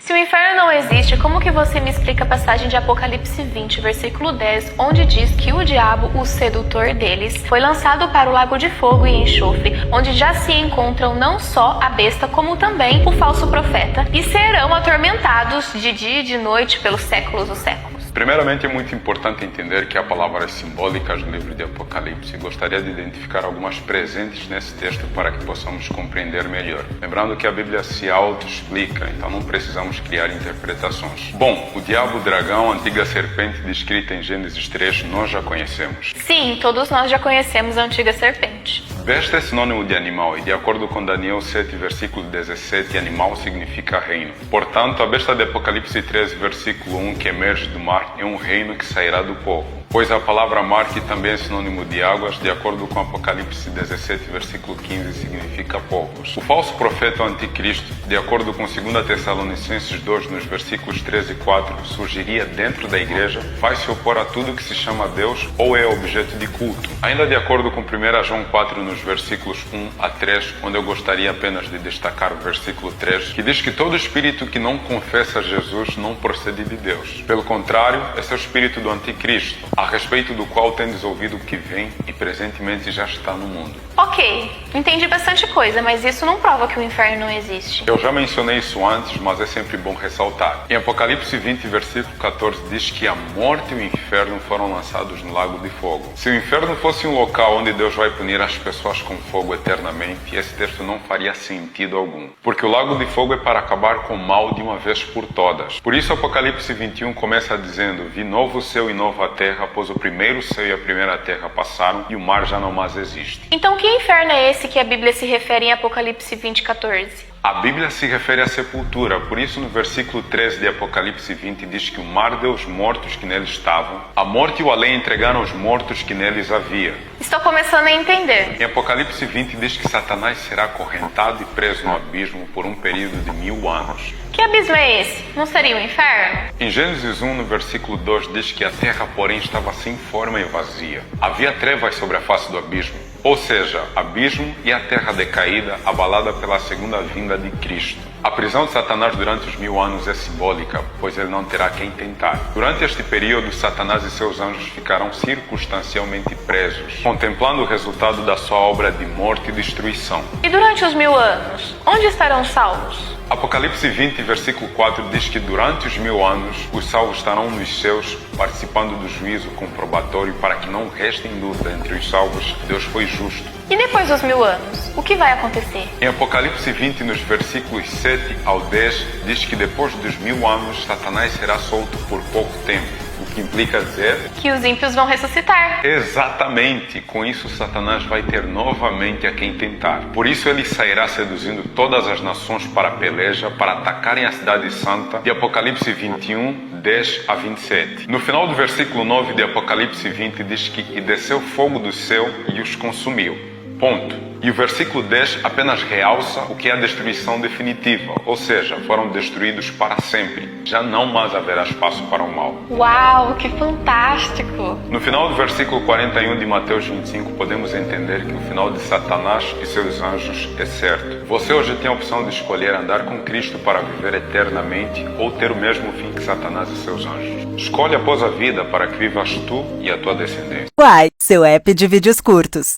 Se o inferno não existe, como que você me explica a passagem de Apocalipse 20, versículo 10, onde diz que o diabo, o sedutor deles, foi lançado para o lago de fogo e enxofre, onde já se encontram não só a besta, como também o falso profeta, e serão atormentados de dia e de noite pelos séculos dos séculos? Primeiramente, é muito importante entender que há palavras simbólicas no livro de Apocalipse e gostaria de identificar algumas presentes nesse texto para que possamos compreender melhor. Lembrando que a Bíblia se auto-explica, então não precisamos criar interpretações. Bom, o diabo, o dragão, a antiga serpente descrita em Gênesis 3, nós já conhecemos. Sim, todos nós já conhecemos a antiga serpente. Besta é sinônimo de animal e, de acordo com Daniel 7, versículo 17, animal significa reino. Portanto, a besta de Apocalipse 13, versículo 1, que emerge do mar, é um reino que sairá do povo. Pois a palavra mar, que também é sinônimo de águas, de acordo com Apocalipse 17, versículo 15, significa povos. O falso profeta, o anticristo, de acordo com 2 Tessalonicenses 2, nos versículos 13 e 4, surgiria dentro da igreja, vai se opor a tudo que se chama Deus ou é objeto de culto. Ainda de acordo com 1 João 4, nos versículos 1 a 3, onde eu gostaria apenas de destacar o versículo 3, que diz que todo espírito que não confessa Jesus não procede de Deus. Pelo contrário, esse é o espírito do anticristo, a respeito do qual tendes ouvido que vem e presentemente já está no mundo. Ok, entendi bastante coisa, mas isso não prova que o inferno não existe. Eu já mencionei isso antes, mas é sempre bom ressaltar. Em Apocalipse 20, versículo 14, diz que a morte e o inferno foram lançados no lago de fogo. Se o inferno fosse um local onde Deus vai punir as pessoas com fogo eternamente, esse texto não faria sentido algum. Porque o lago de fogo é para acabar com o mal de uma vez por todas. Por isso Apocalipse 21 começa dizendo: vi novo céu e nova terra, pois o primeiro céu e a primeira terra passaram e o mar já não mais existe. Então que inferno é esse que a Bíblia se refere em Apocalipse 20, 14? A Bíblia se refere à sepultura, por isso no versículo 13 de Apocalipse 20 diz que o mar deu os mortos que nele estavam, a morte e o além entregaram os mortos que neles havia. Estou começando a entender. Em Apocalipse 20 diz que Satanás será acorrentado e preso no abismo por um período de 1000 anos. Que abismo é esse? Não seria o inferno? Em Gênesis 1, no versículo 2, diz que a terra, porém, estava sem forma e vazia. Havia trevas sobre a face do abismo. Ou seja, abismo e a terra decaída, abalada pela segunda vinda de Cristo. A prisão de Satanás durante os 1000 anos é simbólica, pois ele não terá quem tentar. Durante este período, Satanás e seus anjos ficarão circunstancialmente presos, contemplando o resultado da sua obra de morte e destruição. E durante os 1000 anos, onde estarão salvos? Apocalipse 20, versículo 4 diz que durante os 1000 anos os salvos estarão nos céus, participando do juízo comprobatório, para que não restem dúvida entre os salvos. Deus foi justo. E depois dos 1000 anos, o que vai acontecer? Em Apocalipse 20, nos versículos 7 ao 10, diz que depois dos 1000 anos Satanás será solto por pouco tempo. O que implica dizer que os ímpios vão ressuscitar. Exatamente. Com isso, Satanás vai ter novamente a quem tentar. Por isso, ele sairá seduzindo todas as nações para a peleja, para atacarem a cidade santa, de Apocalipse 21, 10 a 27. No final do versículo 9 de Apocalipse 20, diz que e desceu fogo do céu e os consumiu. Ponto. E o versículo 10 apenas realça o que é a destruição definitiva, ou seja, foram destruídos para sempre. Já não mais haverá espaço para o mal. Uau, que fantástico! No final do versículo 41 de Mateus 25, podemos entender que o final de Satanás e seus anjos é certo. Você hoje tem a opção de escolher andar com Cristo para viver eternamente ou ter o mesmo fim que Satanás e seus anjos. Escolhe após a vida para que vivas tu e a tua descendência. Uai, seu app de vídeos curtos.